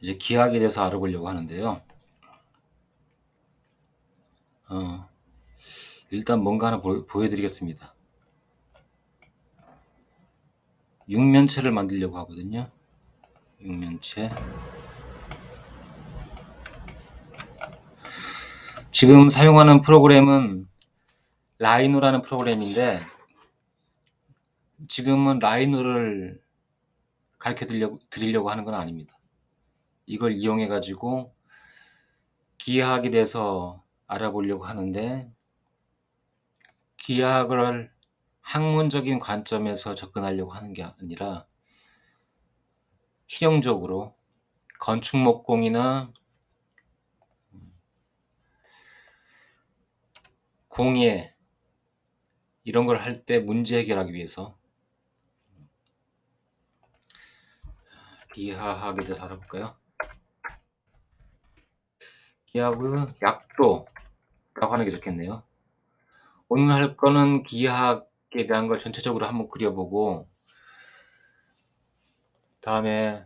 이제 기하학에 대해서 알아보려고 하는데요. 일단 뭔가 하나 보여드리겠습니다. 육면체를 만들려고 하거든요. 육면체. 지금 사용하는 프로그램은 라이노라는 프로그램인데, 지금은 라이노를 가르쳐 드리려고 하는 건 아닙니다. 이걸 이용해 가지고 기하학에 대해서 알아보려고 하는데, 기하학을 학문적인 관점에서 접근하려고 하는 게 아니라 실용적으로 건축목공이나 공예 이런 걸 할 때 문제 해결하기 위해서 기하학에 대해서 알아볼까요? 기하학은 약도라고 하는 게 좋겠네요. 오늘 할 거는 기하학에 대한 걸 전체적으로 한번 그려보고, 다음에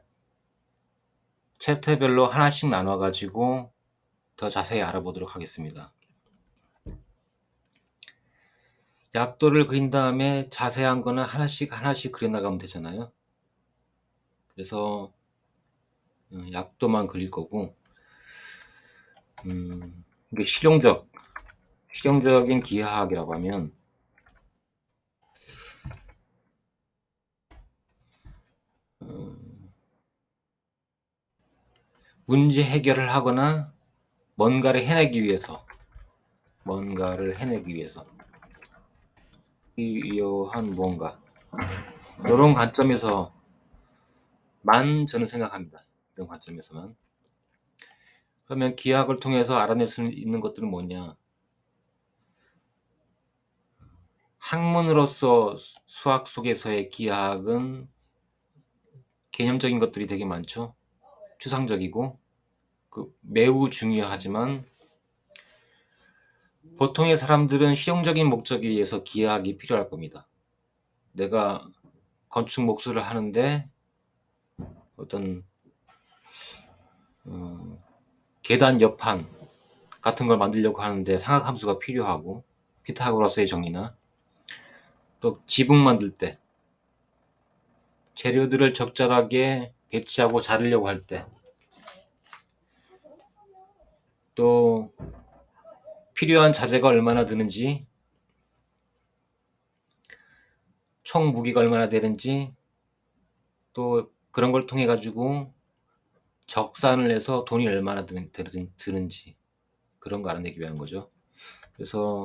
챕터별로 하나씩 나눠 가지고 더 자세히 알아보도록 하겠습니다. 약도를 그린 다음에 자세한 거는 하나씩 그려 나가면 되잖아요. 그래서 약도만 그릴 거고, 이게 실용적인 기하학이라고 하면 문제 해결을 하거나 뭔가를 해내기 위해서 필요한 뭔가, 이런 관점에서만 저는 생각합니다. 이런 관점에서만. 그러면 기하학을 통해서 알아낼 수 있는 것들은 뭐냐? 학문으로서 수학 속에서의 기하학은 개념적인 것들이 되게 많죠. 추상적이고 매우 중요하지만, 보통의 사람들은 실용적인 목적에 의해서 기하학이 필요할 겁니다. 내가 건축 목수를 하는데 어떤 계단 옆판 같은 걸 만들려고 하는데 삼각함수가 필요하고, 피타고라스의 정리나 또 지붕 만들 때 재료들을 적절하게 배치하고 자르려고 할 때, 또 필요한 자재가 얼마나 드는지, 총 무게가 얼마나 되는지, 또 그런 걸 통해 가지고 적산을 해서 돈이 얼마나 드는지, 그런 거 알아내기 위한 거죠. 그래서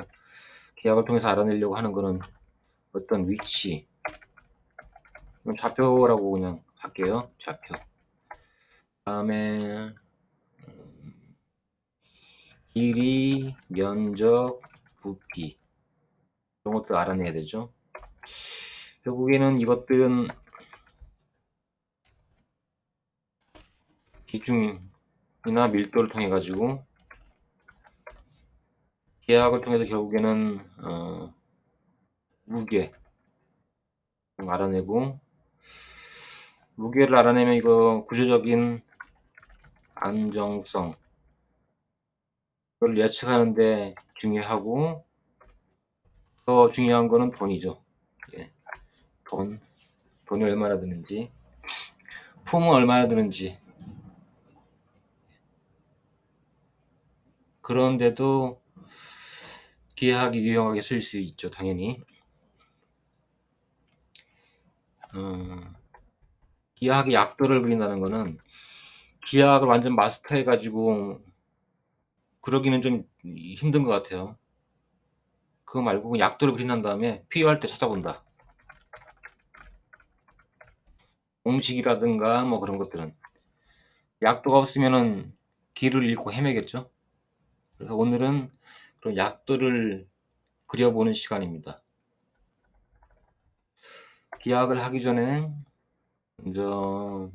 기하학을 통해서 알아내려고 하는 거는 어떤 위치, 좌표라고 그냥 할게요. 좌표. 다음에 길이, 면적, 부피, 이런 것도 알아내야 되죠. 결국에는 이것들은 기중이나 밀도를 통해 가지고, 기하학을 통해서 결국에는 무게 알아내고, 무게를 알아내면 이거 구조적인 안정성, 그걸 예측하는데 중요하고, 더 중요한 거는 돈이죠. 예. 돈이 얼마나 드는지, 품은 얼마나 드는지. 그런데도 기하학이 유용하게 쓸 수 있죠, 당연히. 기하학의 약도를 그린다는 거는 기하학을 완전 마스터해 가지고 그러기는 좀 힘든 것 같아요. 그거 말고 그냥 약도를 그린 다음에 필요할 때 찾아본다. 공식이라든가 뭐 그런 것들은. 약도가 없으면은 길을 잃고 헤매겠죠. 그래서 오늘은 그런 약도를 그려보는 시간입니다. 기하학을 하기 전에 먼저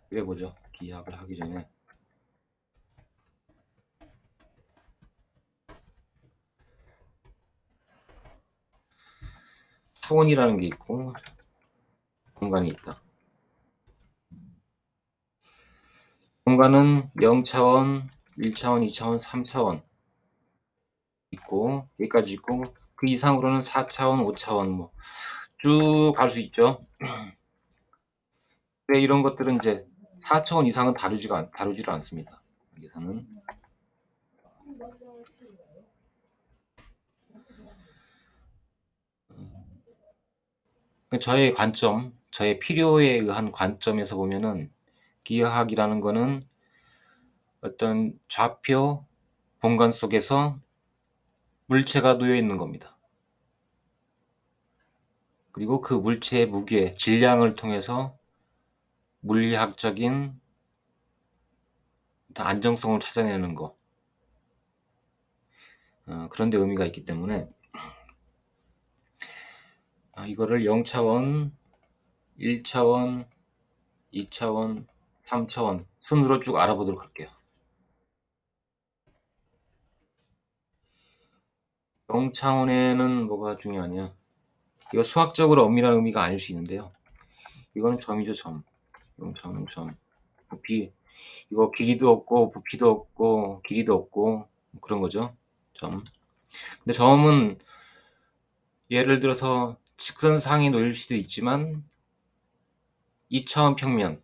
그려보죠. 기하학을 하기 전에 차원이라는 게 있고 공간이 있다. 공간은 0차원, 1차원, 2차원, 3차원 있고 여기까지 있고 그 이상으로는 4차원, 5차원 뭐 쭉 갈 수 있죠. 근데 이런 것들은 이제 4차원 이상은 다루지를 않습니다. 여기서는. 저의 관점, 저의 필요에 의한 관점에서 보면은 기하학이라는 거는 어떤 좌표 공간 속에서 물체가 놓여 있는 겁니다. 그리고 그 물체의 무게, 질량을 통해서 물리학적인 안정성을 찾아내는 거, 그런 데 의미가 있기 때문에 이거를 0차원, 1차원, 2차원, 3차원 순으로 쭉 알아보도록 할게요. 0차원에는 뭐가 중요하냐, 이거 수학적으로 엄밀한 의미가 아닐 수 있는데요. 이거는 점이죠, 점. 0차원은 점. 부피, 이거 길이도 없고 부피도 없고 길이도 없고 그런 거죠, 점. 근데 점은 예를 들어서 직선상에 놓일 수도 있지만 2차원 평면,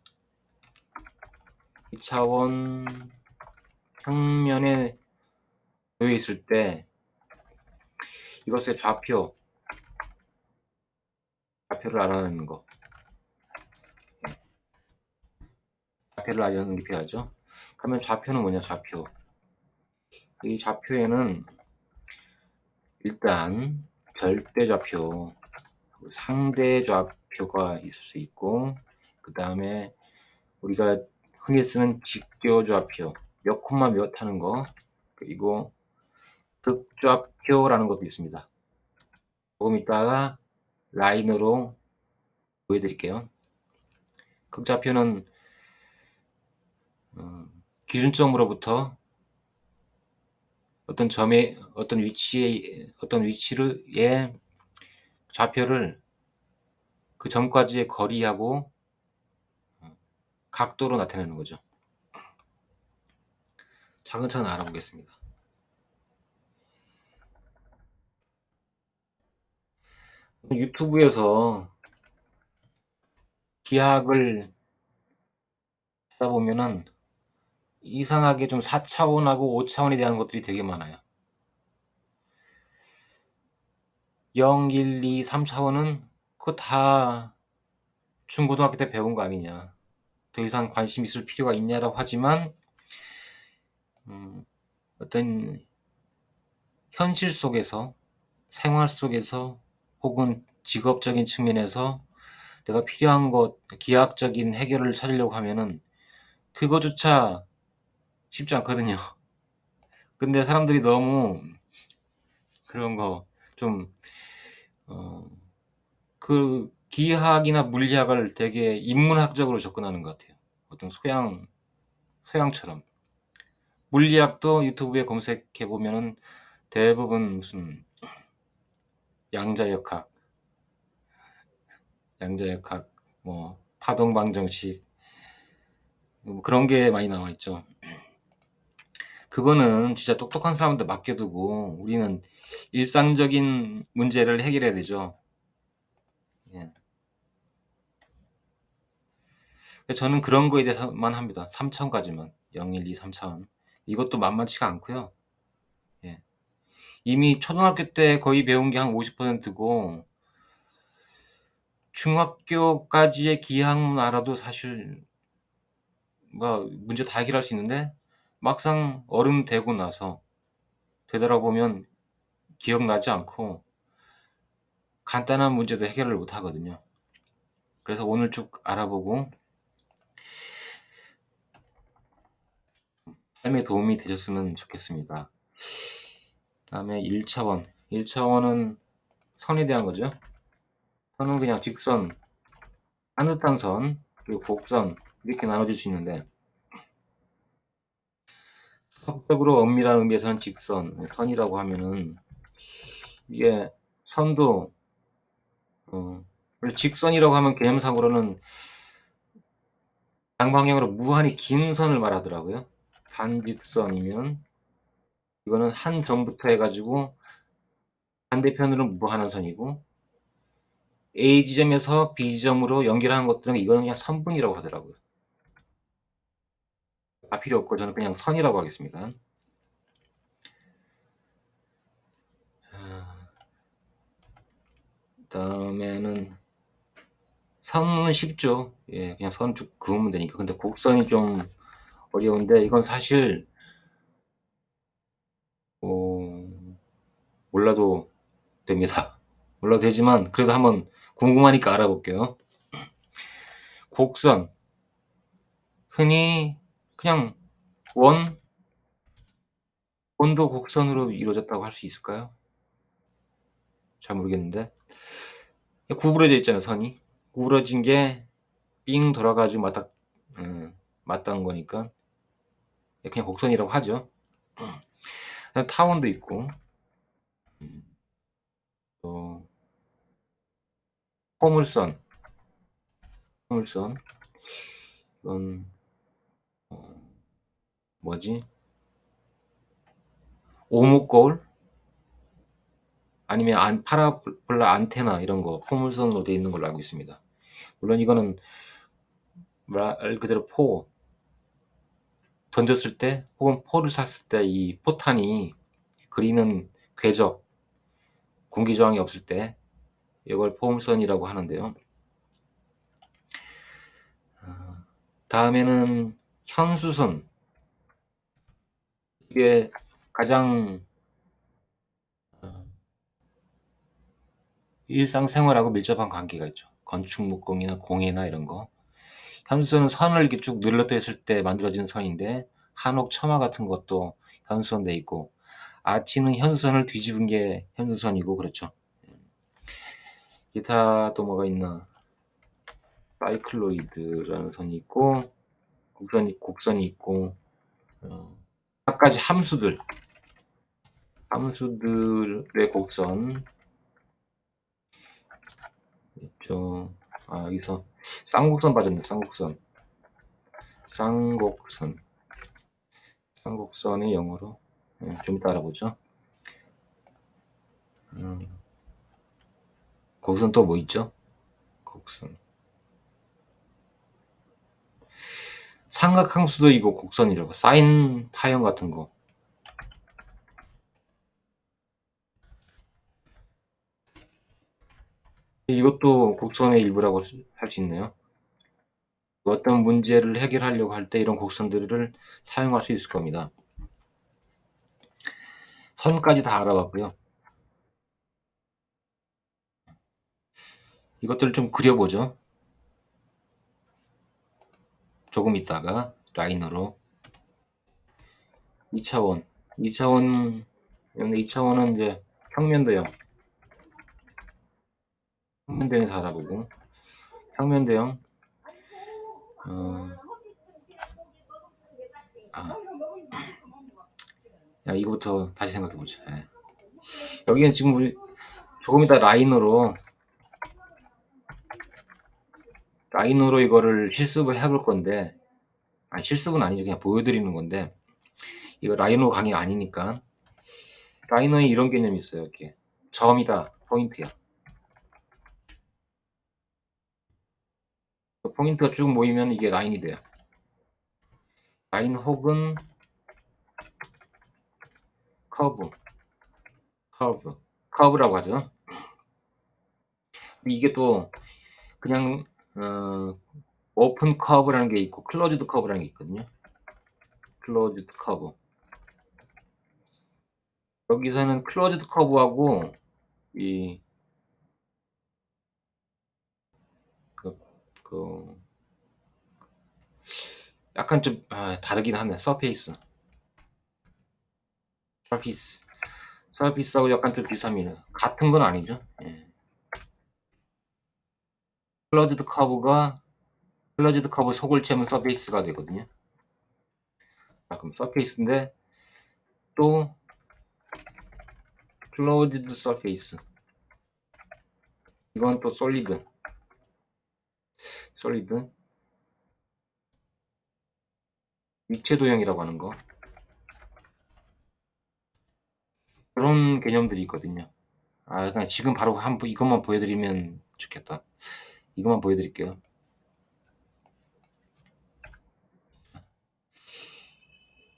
2차원 평면에 놓여 있을 때 이것의 좌표를 알아내는 거, 좌표를 알아내는 게 필요하죠. 그러면 좌표는 뭐냐, 좌표. 이 좌표에는 일단 절대 좌표, 상대 좌표가 있을 수 있고, 그 다음에 우리가 흔히 쓰는 직교 좌표, 몇 콤마 몇 하는 거, 그리고 극좌표라는 것도 있습니다. 조금 이따가 라인으로 보여드릴게요. 극좌표는 기준점으로부터 어떤 점의 어떤 위치의 좌표를 그 점까지의 거리하고 각도로 나타내는 거죠. 차근차근 알아보겠습니다. 유튜브에서 기하학을 하다 보면은 이상하게 좀 4차원하고 5차원에 대한 것들이 되게 많아요. 0, 1, 2, 3차원은 그거 다 중고등학교 때 배운 거 아니냐, 더 이상 관심 있을 필요가 있냐라고 하지만 어떤 현실 속에서, 생활 속에서 혹은 직업적인 측면에서 내가 필요한 것, 기하학적인 해결을 찾으려고 하면은 그거조차 쉽지 않거든요. 근데 사람들이 너무 그런 거 좀, 그 기하학이나 물리학을 되게 인문학적으로 접근하는 것 같아요. 어떤 소양처럼. 물리학도 유튜브에 검색해 보면은 대부분 무슨 양자역학, 뭐 파동방정식, 뭐 그런 게 많이 나와 있죠. 그거는 진짜 똑똑한 사람한테 맡겨두고 우리는 일상적인 문제를 해결해야 되죠. 예. 저는 그런 거에 대해서만 합니다. 3차원까지만. 0, 1, 2, 3차원. 이것도 만만치가 않고요. 예. 이미 초등학교 때 거의 배운 게 한 50%고 중학교까지의 기하학문 알아도 사실 뭐 문제 다 해결할 수 있는데 막상 어른 되고 나서 되돌아보면 기억나지 않고 간단한 문제도 해결을 못 하거든요. 그래서 오늘 쭉 알아보고 삶에 도움이 되셨으면 좋겠습니다. 다음에 1차원. 1차원은 선에 대한 거죠. 선은 그냥 직선, 산뜻한 선, 그리고 곡선 이렇게 나눠질 수 있는데 수학적으로 엄밀한 의미에서는 직선, 선이라고 하면은 이게 선도 직선이라고 하면 개념상으로는 양방향으로 무한히 긴 선을 말하더라고요. 반직선이면 이거는 한 점부터 해 가지고 반대편으로는 무한한 선이고 A 지점에서 B 지점으로 연결하는 것들은 이거는 그냥 선분이라고 하더라고요. 다 필요 없고 저는 그냥 선이라고 하겠습니다. 그다음에는 선은 쉽죠. 예, 그냥 선 쭉 그으면 되니까. 근데 곡선이 좀 어려운데 이건 사실 어 몰라도 됩니다. 몰라도 되지만 그래도 한번 궁금하니까 알아볼게요. 곡선 흔히 그냥 원 원도 곡선으로 이루어졌다고 할 수 있을까요? 잘 모르겠는데. 구부러져 있잖아요, 선이. 구부러진 게 삥 돌아 가지고 맞닿은 거니까 그냥 곡선이라고 하죠. 그다음에 타원도 있고 음 또 포물선, 포물선 이건 어 뭐지? 오목거울 아니면 파라볼라 안테나 이런 거 포물선으로 되어 있는 걸로 알고 있습니다. 물론 이거는 말 그대로 던졌을 때 혹은 포를 쐈을 때 이 포탄이 그리는 궤적, 공기 저항이 없을 때 이걸 포물선이라고 하는데요. 다음에는 현수선. 이게 가장 일상생활하고 밀접한 관계가 있죠. 건축 목공이나 공예나 이런 거. 현수선은 선을 이렇게 쭉 늘렀다 했을 때 만들어진 선인데 한옥, 처마 같은 것도 현수선 돼 있고 아치는 현수선을 뒤집은 게 현수선이고 그렇죠. 기타 또 뭐가 있나? 사이클로이드라는 선이 있고 곡선이 있고 각가지 함수들의 곡선 있죠. 아, 여기서 쌍곡선 빠졌네. 쌍곡선. 쌍곡선의 영어로 좀 이따 알아보죠. 곡선 또 뭐 있죠? 곡선. 삼각함수도 이거 곡선이라고. 사인 파형 같은 거. 이것도 곡선의 일부라고 할 수 있네요. 어떤 문제를 해결하려고 할 때 이런 곡선들을 사용할 수 있을 겁니다. 선까지 다 알아봤고요. 이것들을 좀 그려보죠. 조금 있다가 라인으로 2차원 2차원 2차원은 이제 평면도형 평면도형에서 알아보고 평면도형 어, 아, 야, 이거부터 다시 생각해보자. 예. 여기는 지금 우리 조금 이따 라인으로 이거를 실습을 해볼 건데 아니 실습은 아니죠. 그냥 보여드리는 건데 이거 라이노 강의 아니니까 라이노에 이런 개념이 있어요. 이렇게 점이다, 포인트야. 포인트가 쭉 모이면 이게 라인이 돼요. 라인 혹은 커브, 커브라고 하죠. 이게 또 그냥 오픈 커브라는 게 있고 클로즈드 커브라는 게 있거든요. 클로즈드 커브. 여기서는 클로즈드 커브하고 이 그, 그 약간 좀 다르긴 하네. 서피스하고 약간 좀 비슷합니다. 같은 건 아니죠. 예. 클로즈드 커브 속을 채우면 서페이스가 되거든요. 그럼 서페이스인데 또 클로즈드 서페이스. 이건 또 솔리드. 입체 도형이라고 하는 거. 그런 개념들이 있거든요. 그냥 지금 바로 한번 이것만 보여드리면 좋겠다. 이것만 보여드릴게요.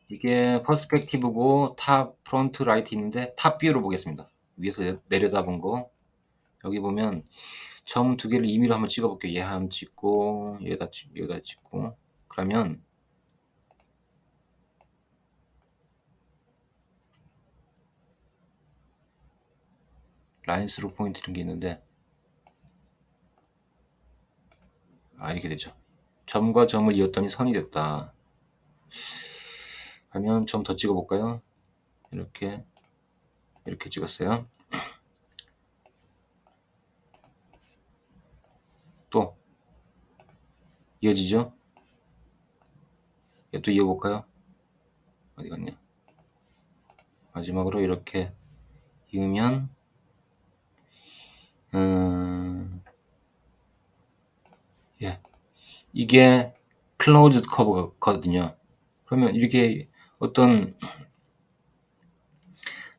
이게 퍼스펙티브고 탑, 프론트, 라이트 있는데 탑 뷰로 보겠습니다. 위에서 내려다본 거. 여기 보면 점 두 개를 임의로 한번 찍어볼게요. 얘 한번 찍고 여기다 찍고 그러면 라인 스루 포인트 이런 게 있는데 이렇게 되죠. 점과 점을 이었더니 선이 됐다. 하면 점 더 찍어볼까요? 이렇게 찍었어요. 또 이어지죠? 얘 또 이어볼까요? 어디 갔냐? 마지막으로 이렇게 이으면 예, 이게 클로즈드 커브거든요. 그러면 이렇게 어떤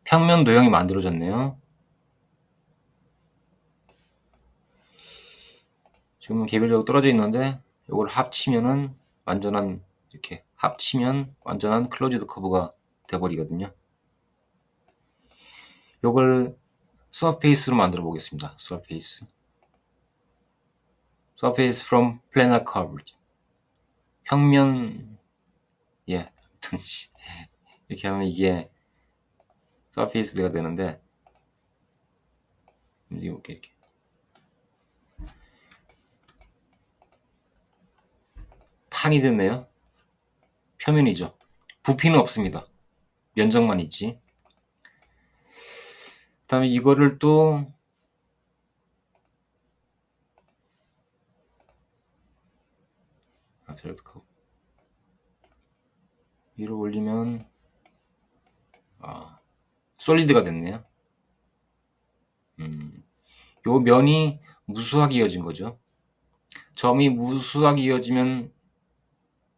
평면 도형이 만들어졌네요. 지금 개별적으로 떨어져 있는데 이걸 합치면은 이렇게 합치면 완전한 클로즈드 커브가 돼버리거든요. 이걸 서페이스로 만들어 보겠습니다. 서페이스 from planar curve. 평면 이렇게 하면 이게 서페이스가 되는데 이렇게 판이 됐네요. 표면이죠. 부피는 없습니다. 면적만 있지. 그 다음에 이거를 또 위로 올리면 솔리드가 됐네요. 요 면이 무수하게 이어진 거죠. 점이 무수하게 이어지면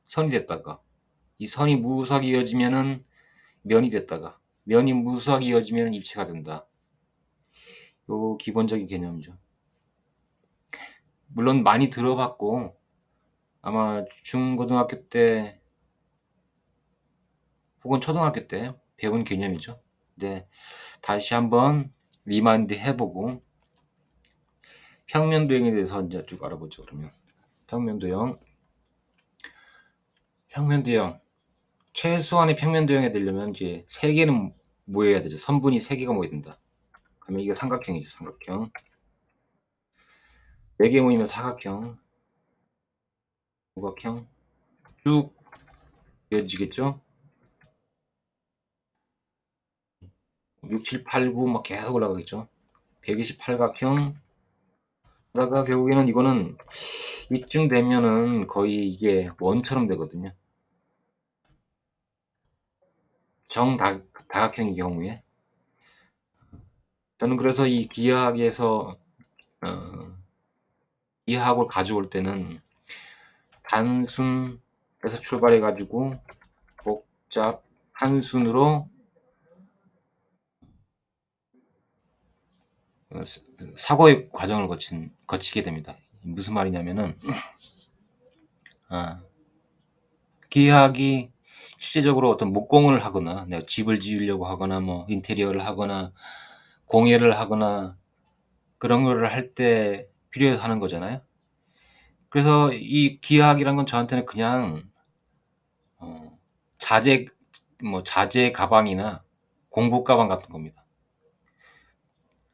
선이 됐다가 이 선이 무수하게 이어지면은 면이 됐다가 면이 무수하게 이어지면 입체가 된다. 요 기본적인 개념이죠. 물론 많이 들어봤고 아마 중고등학교 때 혹은 초등학교 때 배운 개념이죠. 근데 다시 한번 리마인드 해보고 평면 도형에 대해서 이제 쭉 알아보죠. 그러면 평면 도형 최소한의 평면 도형이 되려면 이제 3개는 모여야 되죠. 선분이 3개가 모여야 된다. 그러면 이게 삼각형이죠. 삼각형 4개 모이면 사각형,五각형 쭉 이어지겠죠. 6, 7, 8, 9 막 계속 올라가겠죠. 128각형 그러다가 결국에는 이거는 이쯤 되면은 거의 이게 원처럼 되거든요. 정다각형의 경우에 저는 그래서 이 기하학에서 기하학을 가져올 때는 단순에서 출발해 가지고 복잡 한순으로 사고의 과정을 거치게 됩니다. 무슨 말이냐면은 기하학이 실제적으로 어떤 목공을 하거나 내가 집을 지으려고 하거나 뭐 인테리어를 하거나 공예를 하거나 그런 거를 할 때 필요해서 하는 거잖아요. 그래서 이 기하학이란 건 저한테는 그냥 자재 가방이나 공부 가방 같은 겁니다.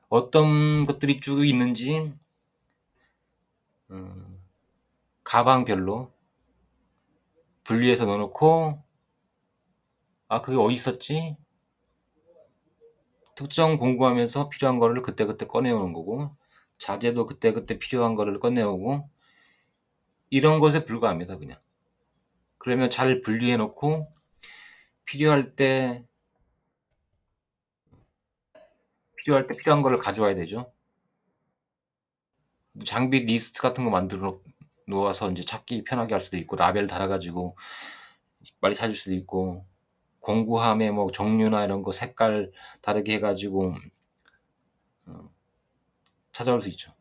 어떤 것들이 쭉 있는지 가방별로 분리해서 넣어놓고 그게 어디 있었지? 특정 공부하면서 필요한 거를 그때그때 꺼내오는 거고 자재도 그때그때 필요한 거를 꺼내오고 이런 것에 불과합니다. 그냥 그러면 잘 분리해 놓고 필요할 때 필요한 거를 가져와야 되죠. 장비 리스트 같은 거 만들어 놓아서 이제 찾기 편하게 할 수도 있고 라벨 달아 가지고 빨리 찾을 수도 있고, 공구함의 뭐 종류나 이런 거 색깔 다르게 해 가지고 어 찾아올 수 있죠.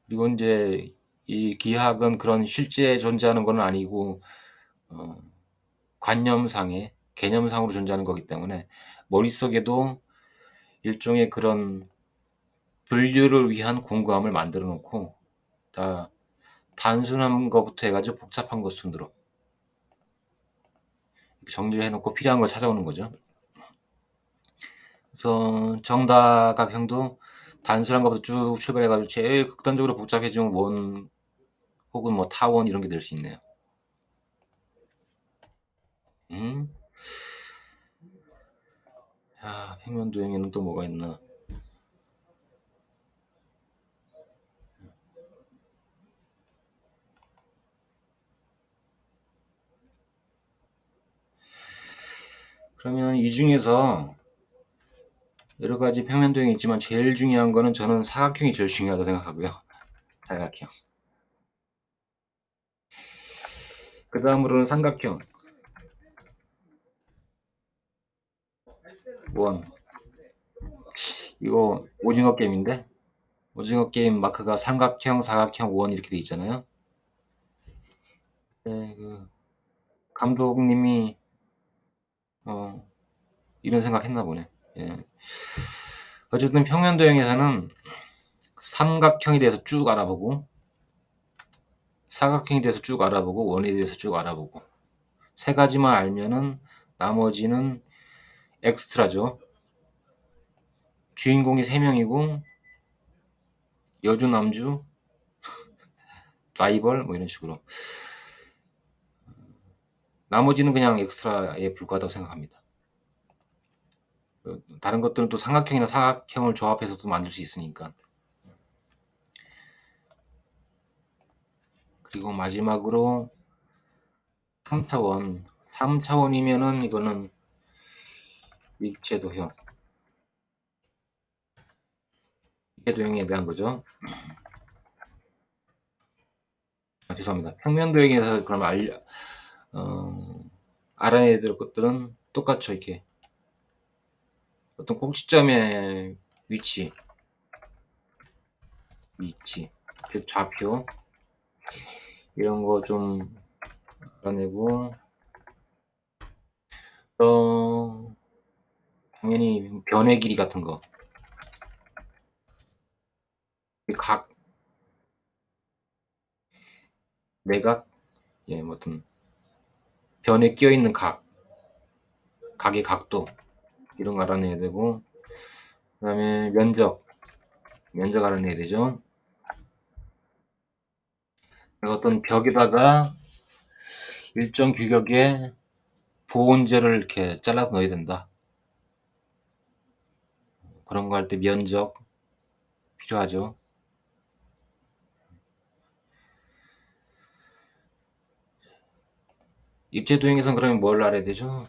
그리고 인제 이 기하학은 그런 실제 존재하는 건 아니고 어 관념상의 개념상으로 존재하는 거기 때문에 머릿속에도 일종의 그런 분류를 위한 공구함을 만들어 놓고 다 단순한 거부터 해 가지고 복잡한 것 순으로 정리를 해 놓고 필요한 걸 찾아오는 거죠. 그래서 정다각형도 단순한 것부터 쭉 출발해 가지고 제일 극단적으로 복잡해지면 원 혹은 뭐 타원 이런 게 될 수 있네요. 음. 야, 평면도형에는 또 뭐가 있나. 그러면 이 중에서 여러 가지 평면도형이 있지만 제일 중요한 거는 저는 사각형이 제일 중요하다고 생각하고요. 사각형. 그다음으로는 삼각형. 원. 이거 오징어 게임인데 오징어 게임 마크가 삼각형, 사각형, 원 이렇게 돼 있잖아요. 네, 그 감독님이 어 이런 생각했나 보네. 예. 어쨌든 평면도형에서는 삼각형에 대해서 쭉 알아보고 사각형에 대해서 쭉 알아보고 원에 대해서 쭉 알아보고 세 가지만 알면은 나머지는 엑스트라죠. 주인공이 세 명이고 여주, 남주, 라이벌 뭐 이런 식으로 나머지는 그냥 엑스트라에 불과하다고 생각합니다. 다른 것들은 또 삼각형이나 사각형을 조합해서도 만들 수 있으니까. 그리고 마지막으로 3차원. 3차원이면은 이거는 입체도형. 입체도형에 대한 거죠. 아, 죄송합니다. 평면도형에서 그럼 알아야 될 것들은 똑같죠. 이렇게 어떤 꼭지점의 위치, 즉 좌표 이런 거 좀 알아내고 또 당연히 변의 길이 같은 거, 각, 내각, 예, 뭐 어떤 변에 끼어 있는 각, 각의 각도 이런 거 알아내야 되고 그다음에 면적 알아내야 되죠. 어떤 벽에다가 일정 규격의 보온재를 이렇게 잘라서 넣어야 된다. 그런 거 할 때 면적 필요하죠. 입체도형에선 그러면 뭘 알아야 되죠?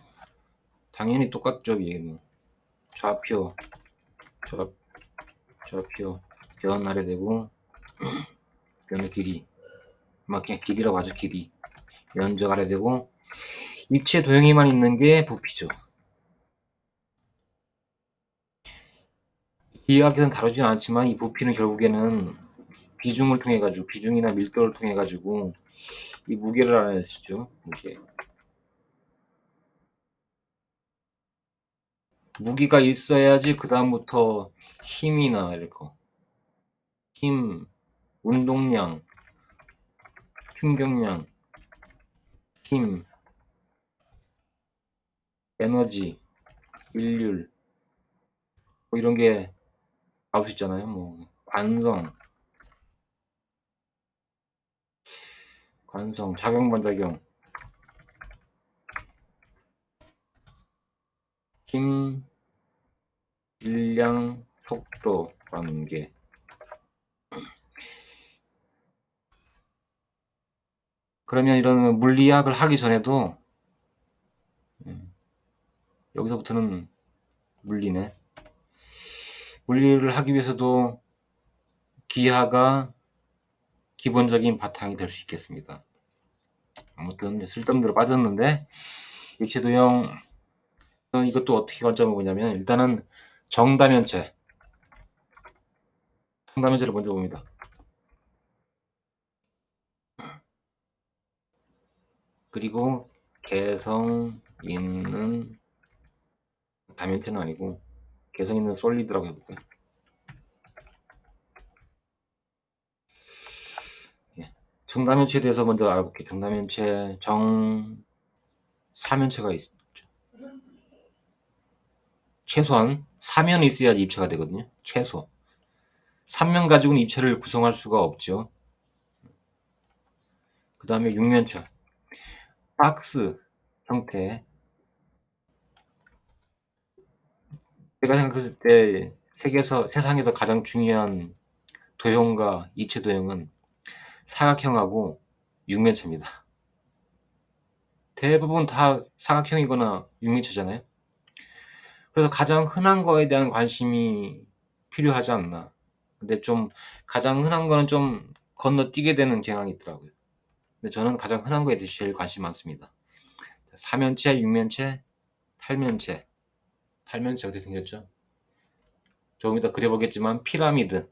당연히 똑같죠. 이게 뭐 좌표, 좌, 좌표, 변 알아야 되고 변의 길이, 막 그냥 길이라고 하죠. 길이, 면적 알아야 되고 입체도형에만 있는 게 부피죠. 기하학에서는 다루진 않지만 이 부피는 결국에는 비중을 통해 가지고 비중이나 밀도를 통해 가지고 이 무게를 알아내시죠. 무게. 무기가 있어야지 그 다음부터 힘이나 이럴 거. 힘, 운동량, 힘경량, 힘, 에너지, 일률 뭐 이런 게 나올 수 있잖아요. 뭐 관성, 작용 반작용, 힘, 질량, 속도, 관계. 그러면 이런 물리학을 하기 전에도 여기서부터는 물리네. 물리를 하기 위해서도 기하가 기본적인 바탕이 될 수 있겠습니다. 아무튼 쓸데없는 데로 빠졌는데, 입체도형 이것도 어떻게 관점을 보냐면, 일단은 정다면체, 정다면체를 먼저 봅니다. 그리고 개성 있는 다면체는 아니고 개성 있는 솔리드라고 해볼까요? 예. 정다면체에 대해서 먼저 알아볼게요. 정다면체, 사면체가 있죠. 최소한 4면이 있어야지 입체가 되거든요. 최소. 3면 가지고는 입체를 구성할 수가 없죠. 그 다음에 6면체. 박스 형태. 제가 생각했을 때 세상에서 가장 중요한 도형과 입체 도형은 사각형하고 6면체입니다. 대부분 다 사각형이거나 6면체잖아요. 그래서 가장 흔한 거에 대한 관심이 필요하지 않나. 근데 좀 가장 흔한 거는 좀 건너뛰게 되는 경향이 있더라고요. 근데 저는 가장 흔한 거에 대해서 제일 관심 많습니다. 4면체, 6면체, 8면체. 8면체 어떻게 생겼죠? 조금 이따 그려보겠지만 피라미드.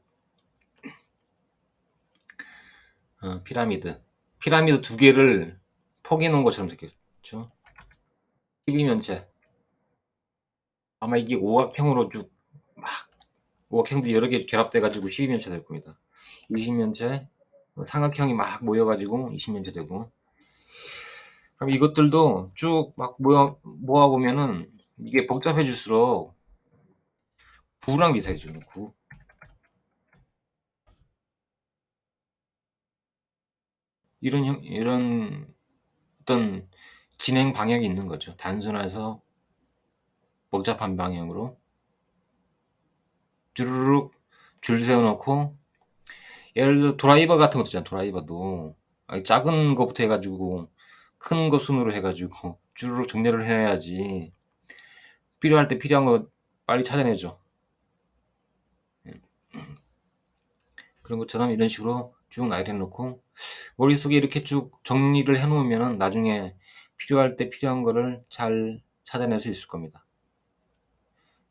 피라미드. 피라미드 두 개를 포개 놓은 것처럼 생겼죠. 12면체. 아마 이게 오각형으로 쭉 막 오각형들이 여러 개 결합돼 가지고 12면체 될 겁니다. 20면체 삼각형이 막 모여 가지고 20면체 되고. 그럼 이것들도 쭉 막 모아 보면은 이게 복잡해질수록 구랑 비슷해져요. 구. 이런 어떤 진행 방향이 있는 거죠. 단순해서 복잡한 방향으로 주르륵 줄 세워 놓고, 예를 들어 드라이버 같은 것도 있잖아요. 드라이버도 작은 거부터 해 가지고 큰 거 순으로 해 가지고 주르륵 정렬을 해야지 필요할 때 필요한 거 빨리 찾아내죠. 그런 것처럼 이런 식으로 쭉 나열해 놓고 머릿속에 이렇게 쭉 정리를 해 놓으면은 나중에 필요할 때 필요한 거를 잘 찾아낼 수 있을 겁니다.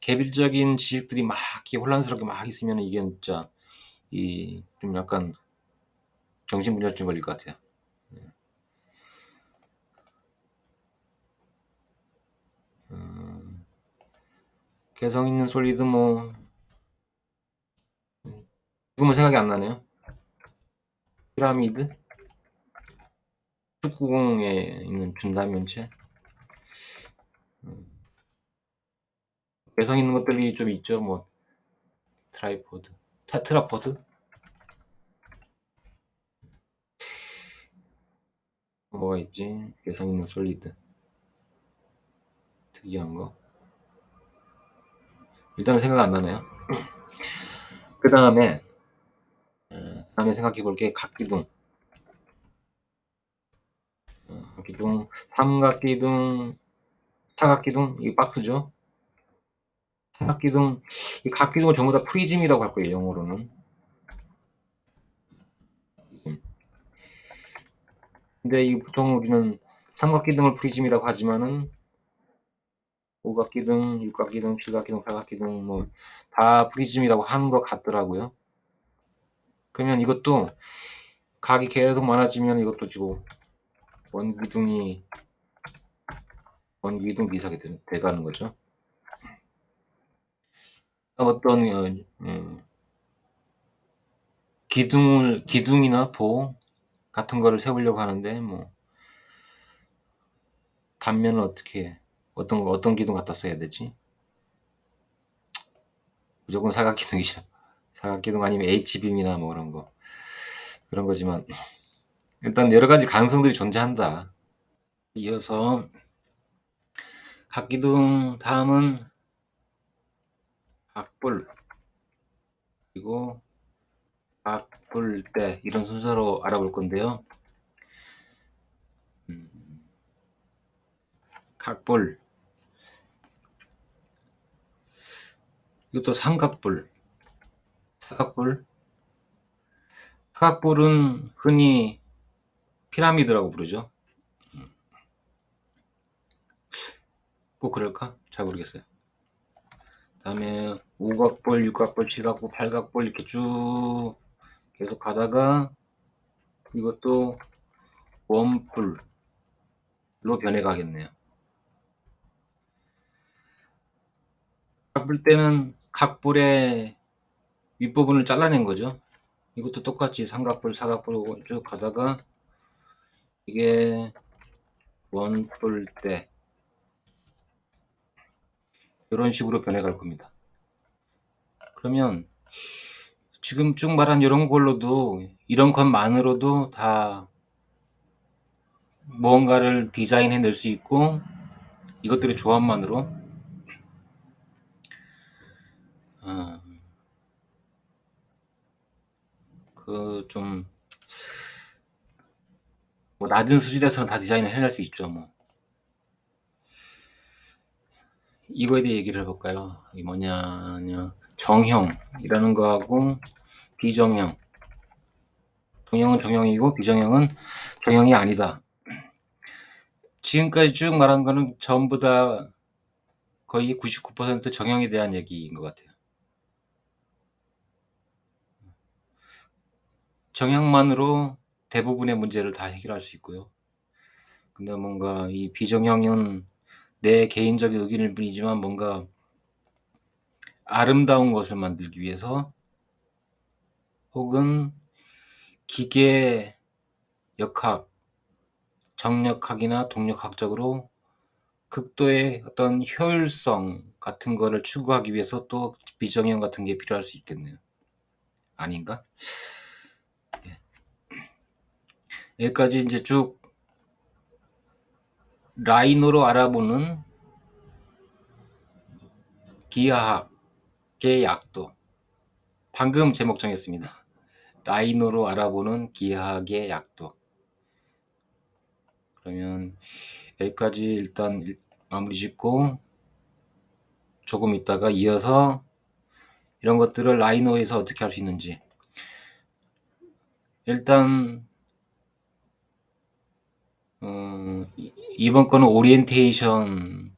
개별적인 지식들이 막 이렇게 혼란스럽게 막 있으면은 이게 진짜 좀 약간 정신분열증 걸릴 것 같아요. 개성 있는 솔리드 지금은 생각이 안 나네요. 피라미드, 축구공에 있는 준다면체, 개성 있는 것들이 좀 있죠. 뭐 트라이포드, 테트라포드, 뭐가 있지? 개성 있는 솔리드, 특이한 거. 일단은 생각 안 나네요. 그 다음에 생각해 볼 게 각기둥. 각기둥, 삼각기둥, 사각기둥, 이 박스죠. 사각기둥, 이 각기둥을 전부 다 프리즘이라고 할 거예요, 영어로는. 근데 이 보통 우리는 삼각기둥을 프리즘이라고 하지만은 오각기둥, 육각기둥, 칠각기둥, 팔각기둥 뭐 다 프리즘이라고 하는 것 같더라고요. 그러면 이것도 각이 계속 많아지면 이것도 지금 원기둥 비슷하게 돼가는 거죠. 어떤 기둥이나 보 같은 거를 세우려고 하는데 뭐 단면을 어떤 기둥 갖다 써야 되지? 무조건 사각기둥이죠. 사각기둥 아니면 H빔이나 뭐 그런 거지만 일단 여러 가지 가능성들이 존재한다. 이어서 각기둥 다음은 각불, 그리고 각불대 이런 순서로 알아볼 건데요. 각불, 이것도 삼각불, 사각불. 사각불은 흔히 피라미드라고 부르죠. 꼭 그럴까? 잘 모르겠어요. 다음에 5각볼, 6각볼, 7각볼, 8각볼 이렇게 쭉 계속 가다가 이것도 원뿔로 변해가겠네요. 각볼 때는 각볼의 윗부분을 잘라낸 거죠. 이것도 똑같이 삼각볼, 사각볼 쭉 가다가 이게 원뿔 때 이런 식으로 변해갈 겁니다. 그러면 지금 쭉 말한 이런 걸로도, 이런 것만으로도 다 무언가를 디자인해 낼 수 있고, 이것들의 조합만으로 그 좀 뭐 낮은 수준에서는 다 디자인을 해낼 수 있죠. 뭐 이거에 대해 얘기를 해볼까요? 이게 뭐냐면 정형이라는 거하고 비정형, 정형은 정형이고 비정형은 정형이 아니다. 지금까지 쭉 말한 거는 전부 다 거의 99% 정형에 대한 얘기인 것 같아요. 정형만으로 대부분의 문제를 다 해결할 수 있고요. 근데 뭔가 이 비정형은 내 개인적인 의견일 뿐이지만 뭔가 아름다운 것을 만들기 위해서 혹은 기계 역학, 정력학이나 동력학적으로 극도의 어떤 효율성 같은 거를 추구하기 위해서 또 비정형 같은 게 필요할 수 있겠네요. 아닌가? 여기까지 이제 쭉 라인으로 알아보는 기하학의 약도. 방금 제목 정했습니다. 라인으로 알아보는 기하학의 약도. 그러면 여기까지 일단 마무리 짓고 조금 있다가 이어서 이런 것들을 라이노에서 어떻게 할 수 있는지. 일단 이번 거는 오리엔테이션이라서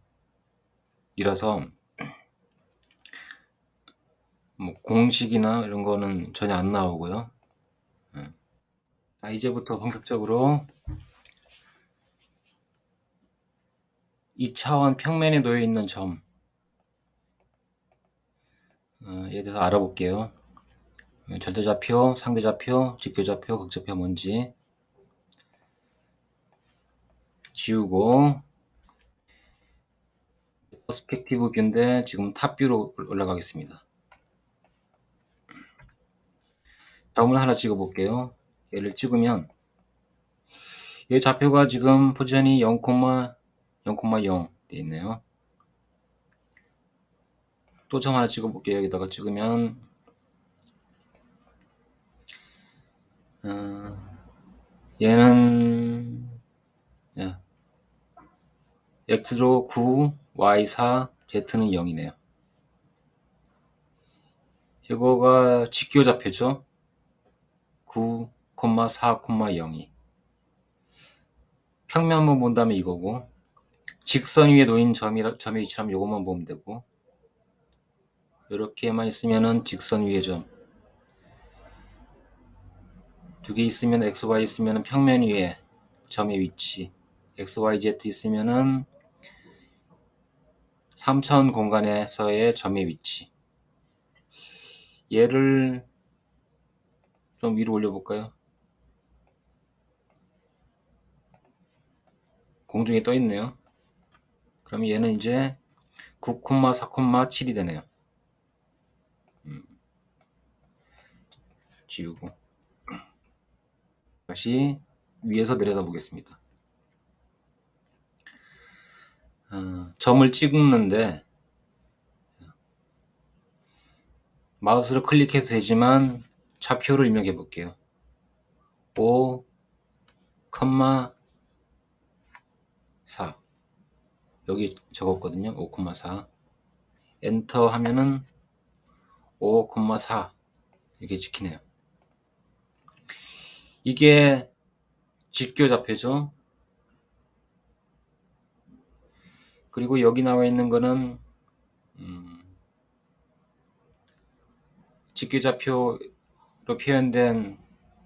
뭐 공식이나 이런 거는 전혀 안 나오고요. 자, 이제부터 본격적으로 2차원 평면에 놓여 있는 점에 대해서 알아볼게요. 절대좌표, 상대좌표, 직교좌표, 극좌표 뭔지 지우고, 퍼스펙티브 뷰인데 지금 탑뷰로 올라가겠습니다. 점을 하나 찍어볼게요. 얘를 찍으면 이 좌표가 지금 포지션이 0,0 돼 있네요. 또 점 하나 찍어볼게요. 여기다가 찍으면 얘는 x로 9, y 4, z는 0이네요. 이거가 직교 좌표죠. 9, 4, 0이. 평면만 본다면 이거고, 직선 위에 놓인 점의 위치라면 이것만 보면 되고, 이렇게만 있으면은 직선 위의 점. 두 개 있으면 x, y 있으면은 평면 위에 점의 위치. x, y, z 있으면은 3차원 공간에서의 점의 위치. 얘를 좀 위로 올려볼까요? 공중에 떠 있네요. 그럼 얘는 이제 9, 4, 7이 되네요. 지우고 다시 위에서 내려다 보겠습니다. 점을 찍는데 마우스를 클릭해도 되지만 좌표를 입력해 볼게요. 5, 4 여기 적었거든요. 5, 4 엔터 하면은 5, 4 이렇게 찍히네요. 이게 직교 좌표죠. 그리고 여기 나와 있는 거는 직계좌표로 표현된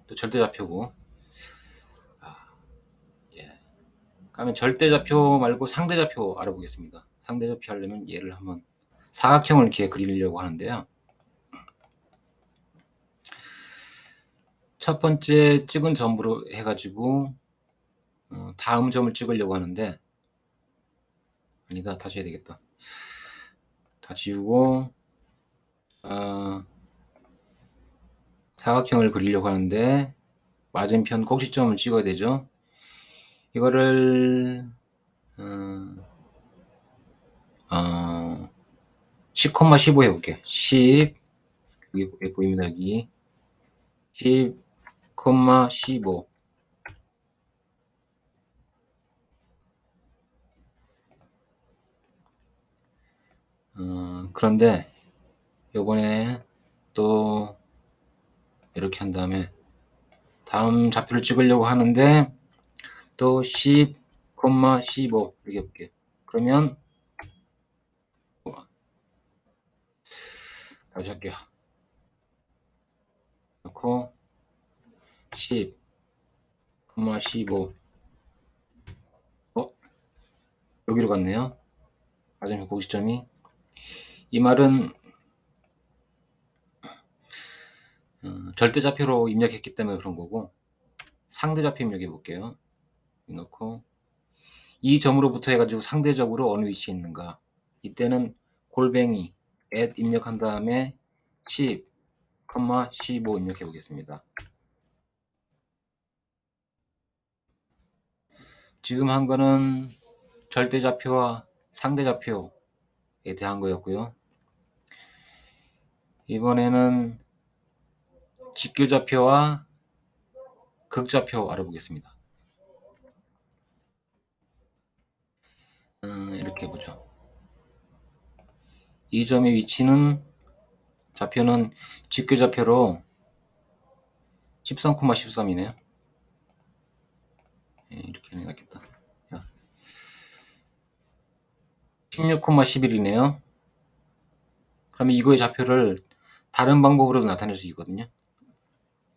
또 절대좌표고, 예. 그러면 절대좌표 말고 상대좌표 알아보겠습니다. 상대좌표 하려면 얘를 한번 사각형을 이렇게 그리려고 하는데요. 첫 번째 찍은 점으로 해가지고 다음 점을 찍으려고 하는데, 아니다, 다시 해야 되겠다. 다 지우고 사각형을 그리려고 하는데 맞은편 꼭지점을 찍어야 되죠. 이거를 10,15 해볼게. 10, 여기 보입니다. 여기 10,15. 그런데 요번에 또 이렇게 한 다음에 다음 좌표를 찍으려고 하는데 또 10,15 이렇게 해볼게요. 그러면 다시 할게요. 넣고 10,15. 여기로 갔네요. 맞으면 고시점이. 이 말은 절대좌표로 입력했기 때문에 그런 거고, 상대좌표 입력해 볼게요. 넣고 이 점으로부터 해가지고 상대적으로 어느 위치에 있는가. 이때는 골뱅이 at 입력한 다음에 10,15 입력해 보겠습니다. 지금 한 거는 절대좌표와 상대좌표에 대한 거였고요. 이번에는 직교좌표와 극좌표 알아보겠습니다. 이렇게 보죠. 이 점의 위치는 좌표는 직교좌표로 13,13이네요. 이렇게 하는 게 낫겠다. 16,11이네요. 그러면 이거의 좌표를 다른 방법으로도 나타낼 수 있거든요.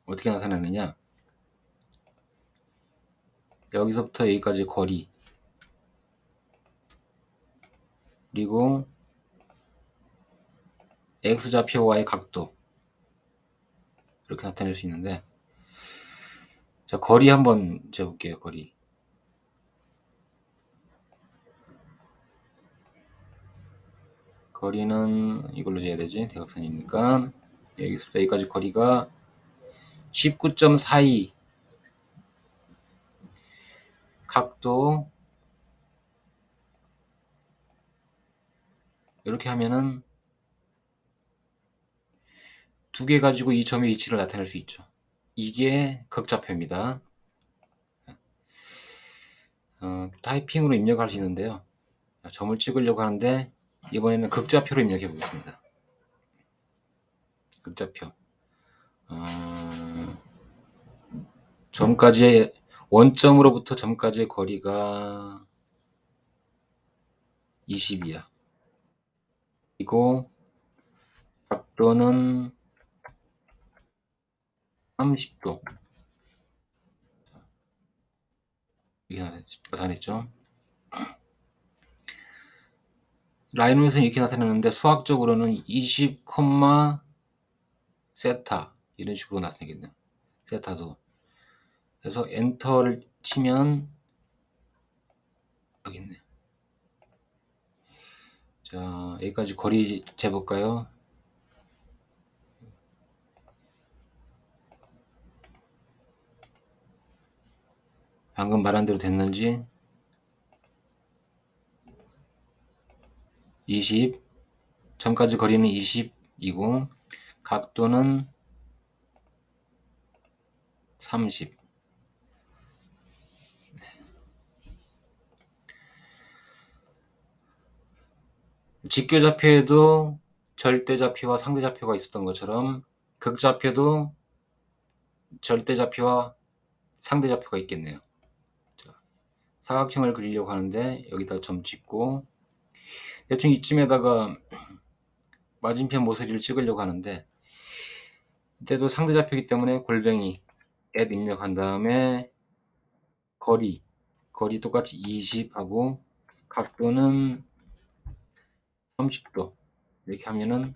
어떻게 나타내느냐? 여기서부터 여기까지 거리, 그리고 x좌표와의 각도, 이렇게 나타낼 수 있는데, 자, 거리 한번 재볼게요. 거리는 이걸로 재야 되지. 대각선이니까 여기서부터 여기까지 거리가 19.42. 각도 이렇게 하면은 두 개 가지고 이 점의 위치를 나타낼 수 있죠. 이게 극좌표입니다. 타이핑으로 입력할 수 있는데요. 점을 찍으려고 하는데 이번에는 극좌표로 입력해 보겠습니다. 극좌표. 점까지의 원점으로부터 점까지의 거리가 20이야. 그리고 각도는 30도. 이게 나타냈죠. 라인에서는 이렇게 나타내는데 수학적으로는 20, 세타 이런 식으로 나타내겠네요. 세타도. 그래서 엔터를 치면 여기 있네요. 자, 여기까지 거리 재볼까요? 방금 말한 대로 됐는지. 20, 점까지 거리는 20이고 각도는 30. 직교좌표에도 절대좌표와 상대좌표가 있었던 것처럼 극좌표도 절대좌표와 상대좌표가 있겠네요. 자, 사각형을 그리려고 하는데 여기다 점 찍고 대충 이쯤에다가 맞은편 모서리를 찍으려고 하는데, 이때도 상대좌표이기 때문에 골뱅이 at 입력한 다음에 거리 똑같이 20 하고 각도는 30도 이렇게 하면은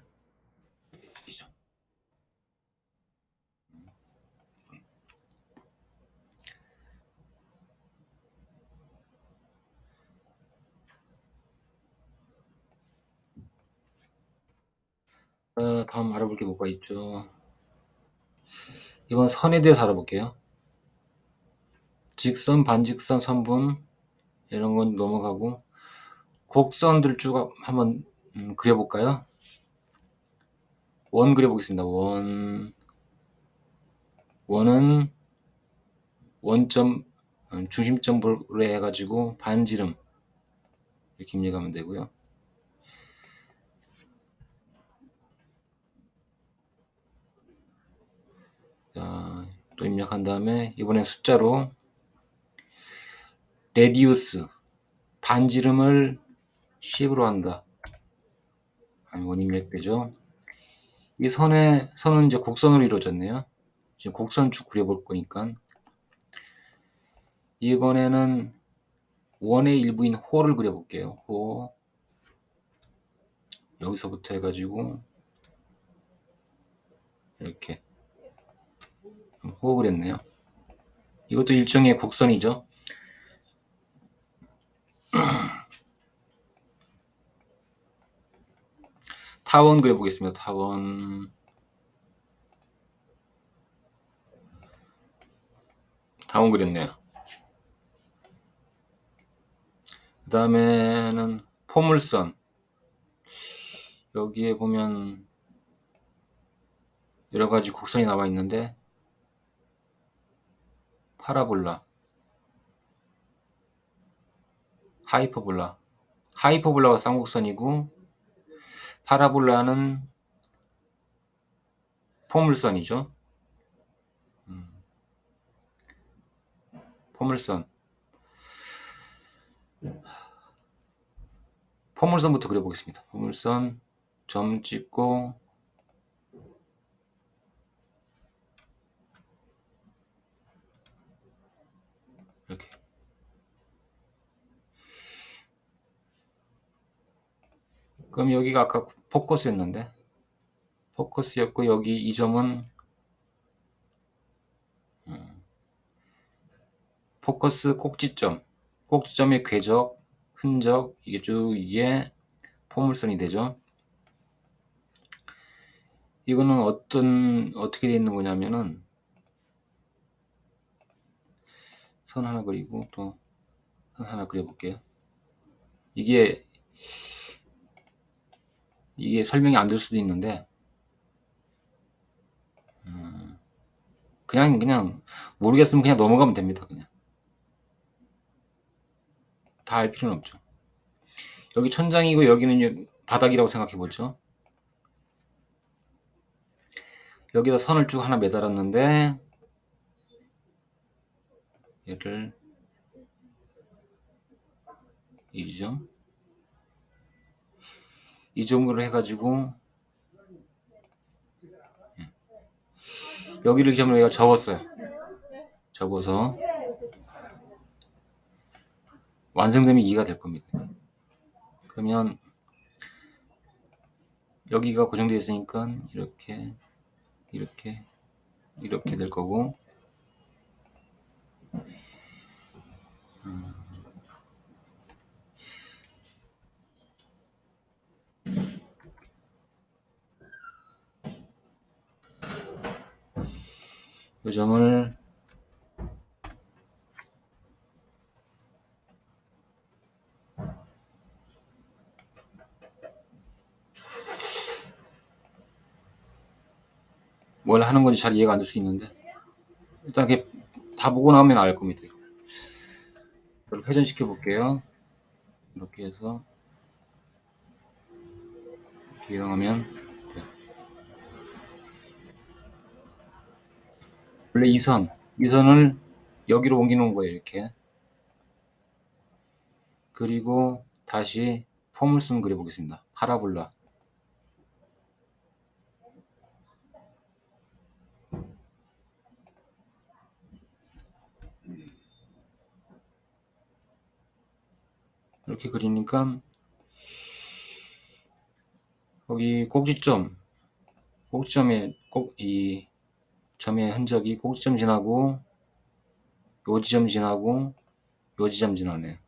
다음 알아볼 게 뭐가 있죠? 이번 선에 대해서 알아볼게요. 직선, 반직선, 선분 이런 건 넘어가고 곡선들 쭉 한번 그려볼까요? 원 그려보겠습니다. 원은 원점 중심점으로 해가지고 반지름 이렇게 입력하면 되고요. 자, 또 입력한 다음에 이번엔 숫자로 레디우스 반지름을 10으로 한다. 원 입력되죠. 이 선은 이제 곡선으로 이루어졌네요. 지금 곡선 쭉 그려볼 거니까 이번에는 원의 일부인 호를 그려볼게요. 호 여기서부터 해가지고 이렇게 호 그렸네요. 이것도 일종의 곡선이죠. 타원 그려보겠습니다. 타원 그렸네요. 그 다음에는 포물선. 여기에 보면 여러 가지 곡선이 나와 있는데 파라볼라, 하이퍼볼라가 쌍곡선이고 파라볼라는 포물선이죠. 포물선부터 그려보겠습니다. 포물선 점 찍고 이렇게 그럼 여기가 아까 포커스였고 여기 이 점은 포커스 꼭지점의 궤적, 흔적 이게 포물선이 되죠. 이거는 어떻게 되어 있는 거냐면은 선 하나 그리고 또 선 하나 그려볼게요. 이게 설명이 안 될 수도 있는데 그냥 모르겠으면 그냥 넘어가면 됩니다. 그냥 다 알 필요는 없죠. 여기 천장이고 여기는 바닥이라고 생각해 보죠. 여기다 선을 쭉 하나 매달았는데 얘를 이 점으로 해가지고 여기를 기점으로 얘가 접었어요. 접어서 완성되면 2가 될 겁니다. 그러면 여기가 고정되어 있으니까 이렇게 될 거고 이 점을 뭘 하는 건지 잘 이해가 안 될 수 있는데 일단 이렇게 다 보고 나면 알 겁니다. 이걸 회전시켜 볼게요. 이렇게 해서 이렇게 이용하면 돼요. 원래 이 선을 여기로 옮겨 놓은 거예요. 이렇게 그리고 다시 포물선 그려보겠습니다. 파라볼라. 이렇게 그리니까 거기 꼭지점에 꼭 이 점의 흔적이 꼭지점 지나고 요 지점 지나고 요 지점 지나네.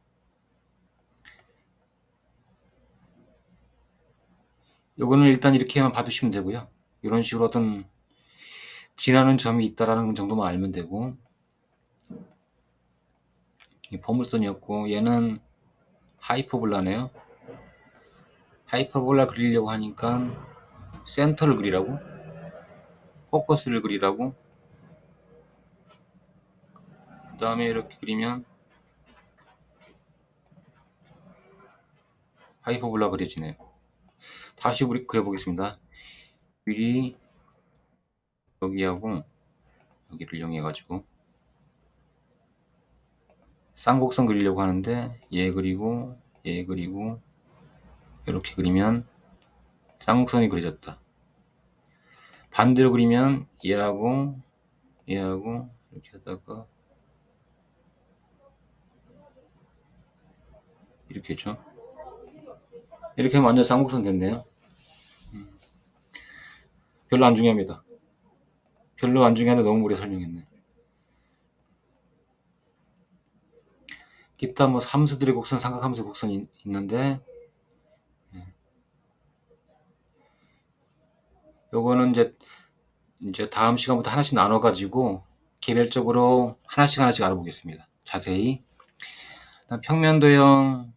요거는 일단 이렇게만 봐두시면 되고요. 이런 식으로 어떤 지나는 점이 있다라는 정도만 알면 되고, 이 포물선이었고 얘는 하이퍼볼라네요. 하이퍼볼라 그리려고 하니까 센터를 그리라고, 포커스를 그리라고, 그 다음에 이렇게 그리면 하이퍼볼라 그려지네요. 다시 우리 그려보겠습니다. 미리 여기하고 여기를 이용해 가지고 쌍곡선 그리려고 하는데 얘 그리고 얘 그리고 이렇게 그리면 쌍곡선이 그려졌다. 반대로 그리면 얘하고 얘하고 이렇게 하다가 이렇게 했죠. 이렇게 하면 완전 쌍곡선 됐네요. 별로 안 중요합니다. 별로 안 중요한데 너무 오래 설명했네. 기타 뭐 함수들의 곡선, 삼각함수의 곡선이 있는데 요거는 이제 다음 시간부터 하나씩 나눠 가지고 개별적으로 하나씩 알아보겠습니다. 자세히. 일단 평면도형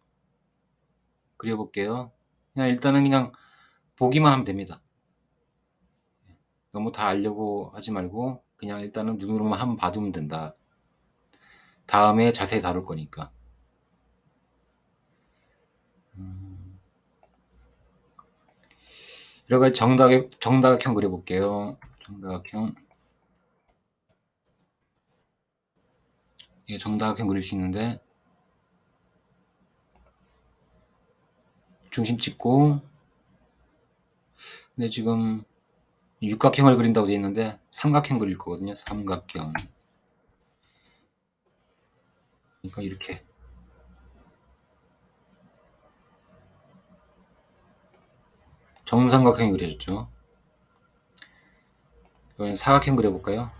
그려볼게요. 그냥 일단은 그냥 보기만 하면 됩니다. 너무 다 알려고 하지 말고 그냥 일단은 눈으로만 한번 봐두면 된다. 다음에 자세히 다룰 거니까. 여러 가지 정다각형 그려볼게요. 정다각형. 이게 정다각형 그릴 수 있는데 중심 찍고, 근데 지금 육각형을 그린다고 되어 있는데 삼각형 그릴 거거든요. 삼각형. 그러니까 이렇게 정삼각형이 그려졌죠. 이번엔 사각형 그려볼까요?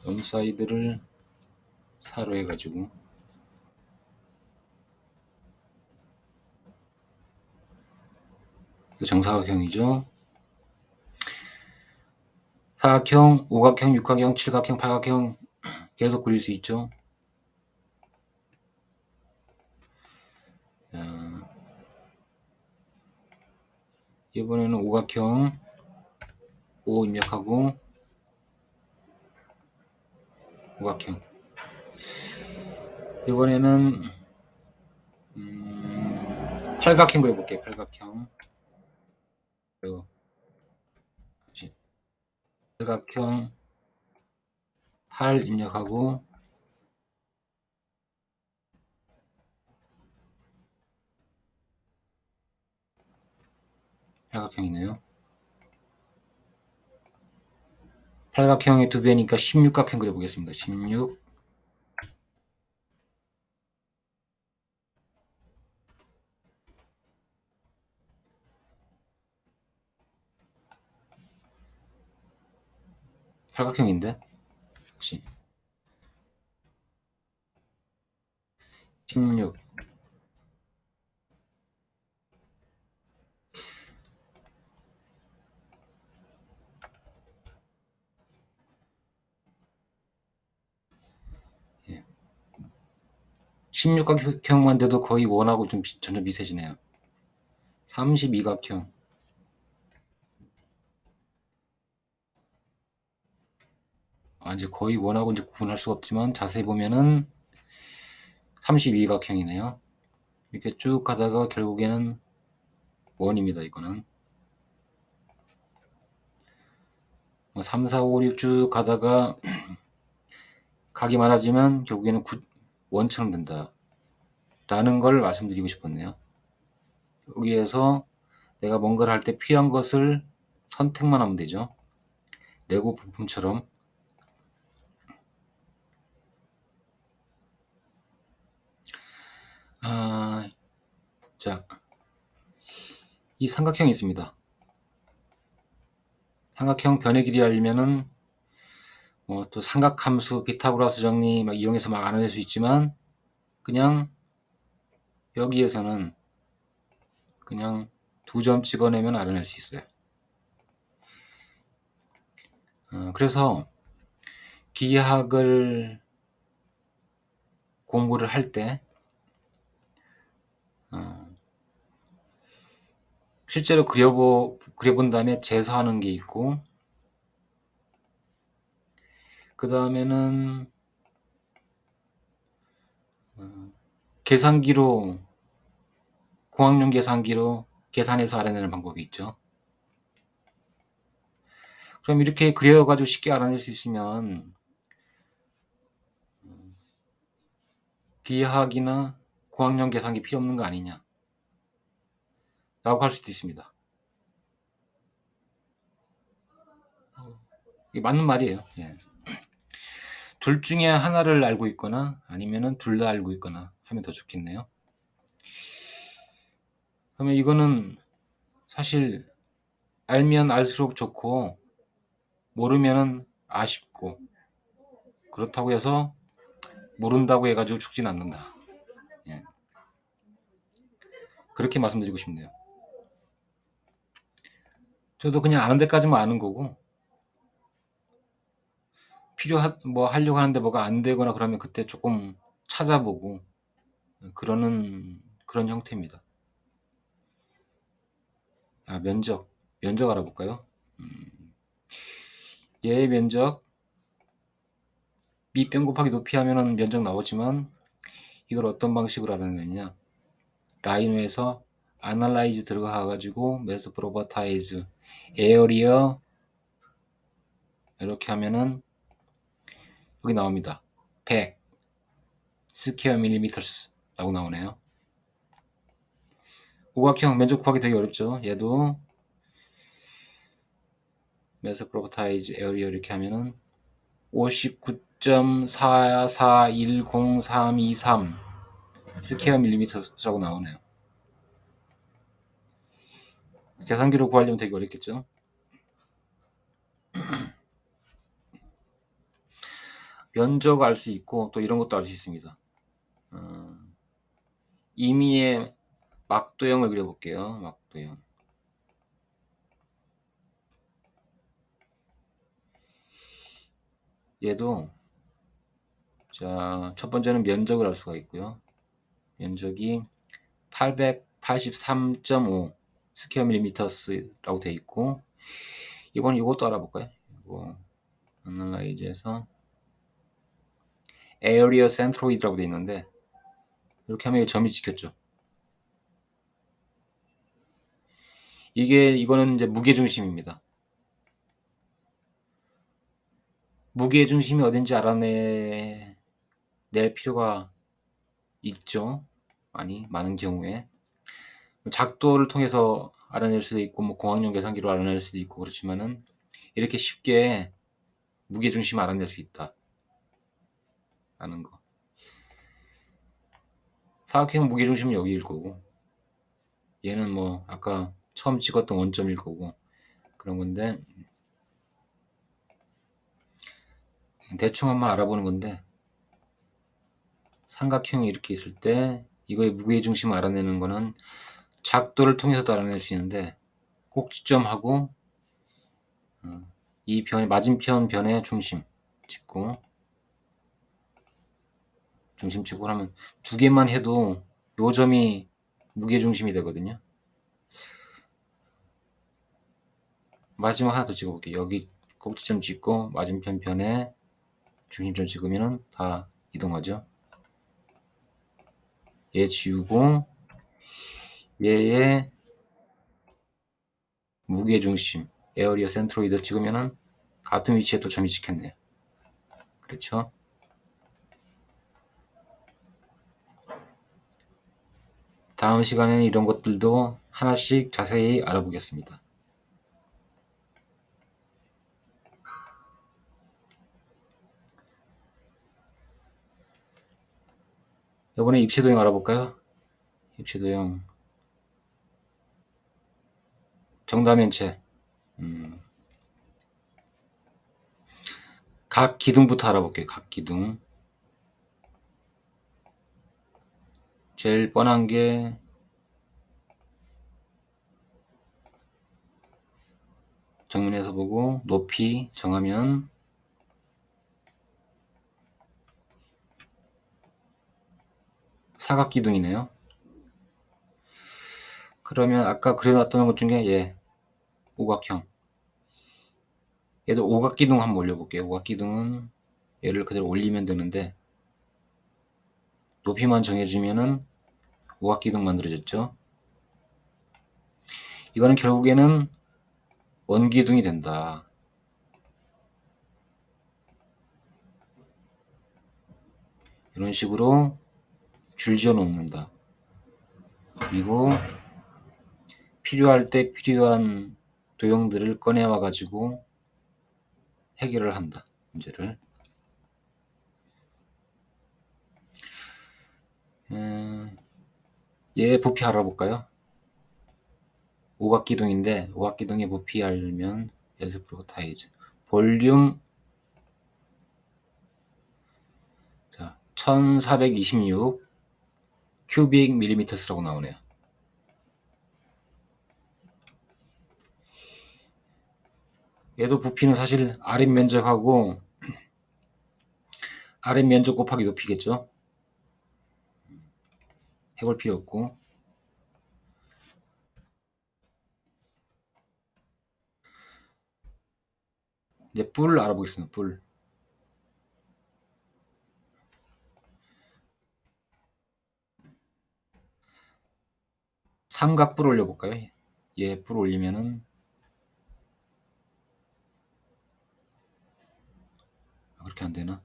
옆 사이드를 4로 해가지고 정사각형이죠. 사각형, 오각형, 육각형, 칠각형, 팔각형 계속 그릴 수 있죠. 이번에는 오각형 5 입력하고 오각형. 이번에는 팔각형 그려볼게요. 팔각형. 팔각형 8 입력하고 팔각형이네요. 팔각형의 2배니까 16각형 그려보겠습니다. 16. 팔각형인데 혹시 16. 예. 16각형만 돼도 거의 원하고 좀 점점 미세지네요. 32각형. 이제 거의 원하고 이제 구분할 수가 없지만 자세히 보면은 32각형이네요. 이렇게 쭉 가다가 결국에는 원입니다. 이거는 3, 4, 5, 6 쭉 가다가 각이 많아지면 결국에는 원처럼 된다 라는 걸 말씀드리고 싶었네요. 여기에서 내가 뭔가를 할 때 필요한 것을 선택만 하면 되죠. 레고 부품처럼. 자, 이 삼각형이 있습니다. 삼각형 변의 길이 알려면은 또 삼각함수, 피타고라스 정리 막 이용해서 막 알아낼 수 있지만, 그냥 여기에서는 그냥 2점 찍어내면 알아낼 수 있어요. 그래서 기하학을 공부를 할 때 실제로 그려본 다음에 재서하는 게 있고, 그 다음에는 계산기로, 공학용 계산기로 계산해서 알아내는 방법이 있죠. 그럼 이렇게 그려가지고 쉽게 알아낼 수 있으면 기하학이나 공학용 계산기 필요 없는 거 아니냐 라고 할 수도 있습니다. 이게 맞는 말이에요. 예. 둘 중에 하나를 알고 있거나 아니면은 둘 다 알고 있거나 하면 더 좋겠네요. 그러면 이거는 사실 알면 알수록 좋고 모르면은 아쉽고, 그렇다고 해서 모른다고 해가지고 죽진 않는다. 예. 그렇게 말씀드리고 싶네요. 저도 그냥 아는 데까지만 아는 거고, 하려고 하는데 뭐가 안 되거나 그러면 그때 조금 찾아보고 그런 형태입니다. 면적 알아볼까요? 얘의 면적, 밑변 곱하기 높이 하면은 면적 나오지만, 이걸 어떤 방식으로 알아내느냐? 라이노에서 Analyze 들어가가지고 Math Properties Area 이렇게 하면은 여기 나옵니다. 100 square millimeters 라고 나오네요. 오각형 면적 구하기 되게 어렵죠. 얘도 Math Properties Area 이렇게 하면은 59.441033 스퀘어 밀리미터라고 나오네요. 계산기로 구하려면 되게 어렵겠죠. 면적 알 수 있고 또 이런 것도 알 수 있습니다. 임의의 막도형을 그려볼게요. 막도형. 얘도 자, 첫 번째는 면적을 알 수가 있고요. 면적이 883.5 스퀘어 밀리미터스라고 되어 있고, 이것도 알아볼까요? 이거 애널라이즈에서 에어리어 센트로이드라고 되어 있는데, 이렇게 하면 점이 찍혔죠. 이거는 이제 무게중심입니다. 무게중심이 어딘지 알아낼 필요가 있죠. 많은 경우에. 작도를 통해서 알아낼 수도 있고, 공학용 계산기로 알아낼 수도 있고, 그렇지만은, 이렇게 쉽게 무게중심을 알아낼 수 있다. 라는 거. 사각형 무게중심은 여기일 거고, 얘는 아까 처음 찍었던 원점일 거고, 그런 건데, 대충 한번 알아보는 건데, 삼각형이 이렇게 있을 때, 이거의 무게중심을 알아내는 거는 작도를 통해서도 알아낼 수 있는데, 꼭지점하고, 이 맞은편 변의 중심 찍고 하면 두 개만 해도 요 점이 무게중심이 되거든요. 마지막 하나 더 찍어볼게요. 여기 꼭지점 찍고 맞은편 변에 중심점 찍으면 다 이동하죠. 얘 지우고 얘의 무게중심 에어리어 센트로이드 찍으면 같은 위치에 또 점이 찍혔네요. 그렇죠? 다음 시간에는 이런 것들도 하나씩 자세히 알아보겠습니다. 이번에 입체도형 알아볼까요? 입체도형 정다면체. 각 기둥부터 알아볼게요. 각 기둥. 제일 뻔한 게 정면에서 보고 높이 정하면 사각기둥이네요. 그러면 아까 그려놨던 것 중에 얘 오각형. 얘도 오각기둥 한번 올려볼게요. 오각기둥은 얘를 그대로 올리면 되는데 높이만 정해주면은 오각기둥 만들어졌죠. 이거는 결국에는 원기둥이 된다. 이런 식으로 줄지어 놓는다. 그리고 필요할 때 필요한 도형들을 꺼내와 가지고 해결을 한다. 문제를. 얘 부피 알아볼까요? 오각기둥인데 오각기둥의 부피 알면 에스프로타이즈 볼륨 1426 큐빅 밀리미터스라고 나오네요. 얘도 부피는 사실 아랫 면적하고 아랫 면적 곱하기 높이겠죠. 해볼 필요 없고. 이제 뿔 알아보겠습니다. 뿔. 삼각뿔 올려볼까요? 얘 뿔 올리면은 그렇게 안 되나?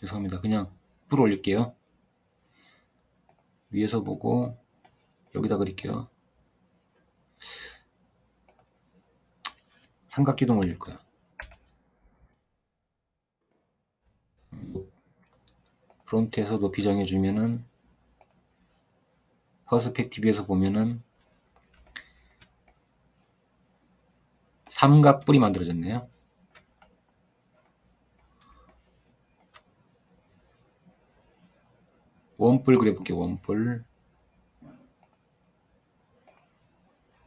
죄송합니다. 그냥 뿔 올릴게요. 위에서 보고 여기다 그릴게요. 삼각기둥 올릴 거야. 프론트에서 높이 정해주면은 퍼스펙티브에서 보면은 삼각뿔이 만들어졌네요. 원뿔 그려볼게요. 원뿔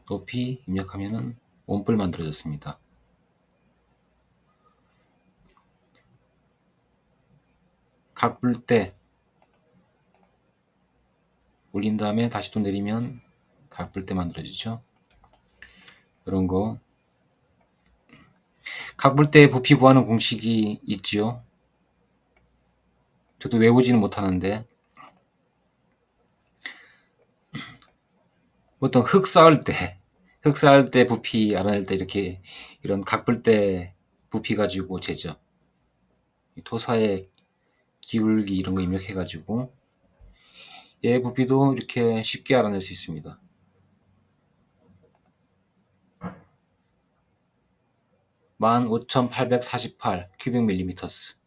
높이 입력하면은 원뿔 만들어졌습니다. 각뿔대 올린 다음에 다시 또 내리면 각뿔대 만들어지죠. 이런 거. 각뿔대 부피 구하는 공식이 있지요. 저도 외우지는 못하는데 보통 흙 쌓을 때 부피 알아낼 때 이렇게 이런 각뿔대 부피 가지고 재죠. 토사의 기울기 이런 거 입력해 가지고 얘 부피도 이렇게 쉽게 알아낼 수 있습니다. 15,848 큐빅 밀리미터스.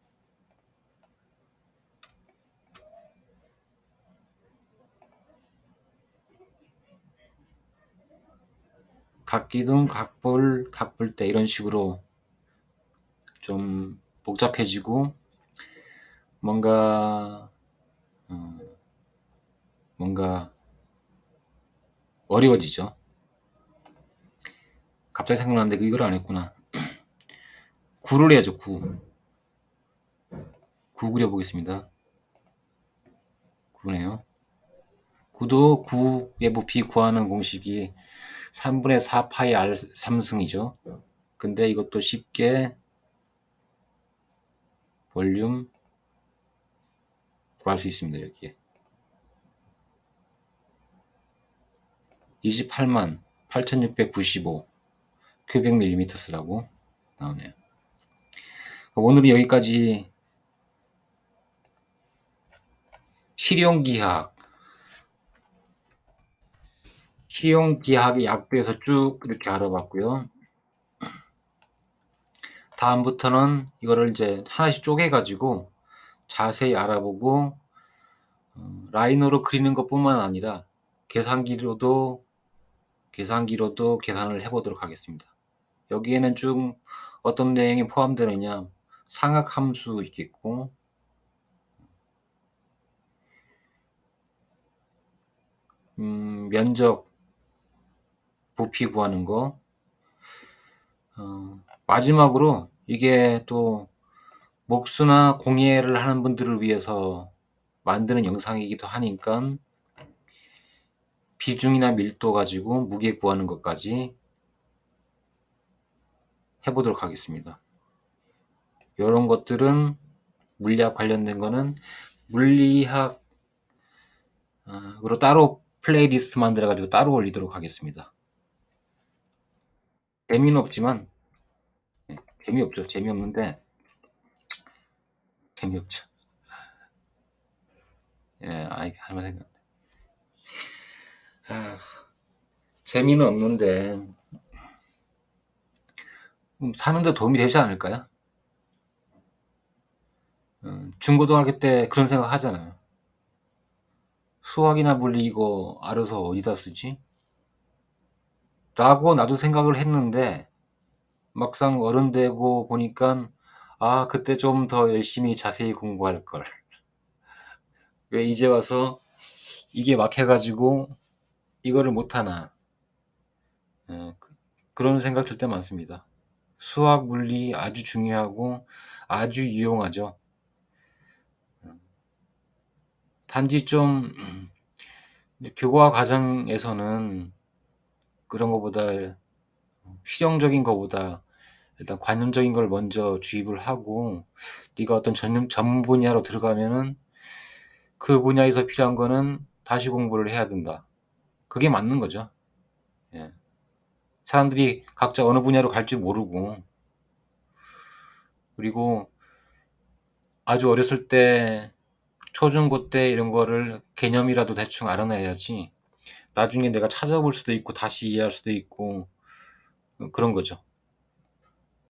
각기둥, 각볼, 각불대 이런 식으로 좀 복잡해지고 뭔가 뭔가 어려워지죠. 갑자기 생각나는데 이걸 안 했구나. 구를 해야죠. 구 그려보겠습니다. 구네요. 구도 구의 부피 구하는 공식이 3분의 4 파이 R 3승이죠. 근데 이것도 쉽게 볼륨 구할 수 있습니다. 여기에 28만 8695 큐빅 밀리미터스라고 나오네요. 오늘은 여기까지 실용기하 실용기하게 약부에서 쭉 이렇게 알아봤고요. 다음부터는 이거를 이제 하나씩 쪼개 가지고 자세히 알아보고 라이너로 그리는 것뿐만 아니라 계산기로도 계산을 해 보도록 하겠습니다. 여기에는 좀 어떤 내용이 포함되느냐, 상악 함수 있겠고, 면적, 부피 구하는 거, 마지막으로 이게 또 목수나 공예를 하는 분들을 위해서 만드는 영상이기도 하니까 비중이나 밀도 가지고 무게 구하는 것까지 해보도록 하겠습니다. 이런 것들은 물리학 관련된 거는 물리학으로 따로 플레이리스트 만들어 가지고 따로 올리도록 하겠습니다. 재미는 없지만 재미없죠. 재미없는데 재미없죠. 예, 할만 생각. 재미는 없는데 사는데 도움이 되지 않을까요? 중고등학교 때 그런 생각 하잖아요. 수학이나 물리 이거 알아서 어디다 쓰지? 라고 나도 생각을 했는데 막상 어른 되고 보니까 그때 좀 더 열심히 자세히 공부할 걸. 왜 이제 와서 이게 막혀가지고 이거를 못하나. 그런 생각 들 때 많습니다. 수학, 물리 아주 중요하고 아주 유용하죠. 단지 좀 교과 과정에서는 그런 것보다 실용적인 것보다 일단 관념적인 걸 먼저 주입을 하고 네가 어떤 전문 분야로 들어가면은 그 분야에서 필요한 거는 다시 공부를 해야 된다. 그게 맞는 거죠. 예. 사람들이 각자 어느 분야로 갈 줄 모르고 그리고 아주 어렸을 때 초중고 때 이런 거를 개념이라도 대충 알아놔야지 나중에 내가 찾아볼 수도 있고 다시 이해할 수도 있고 그런 거죠.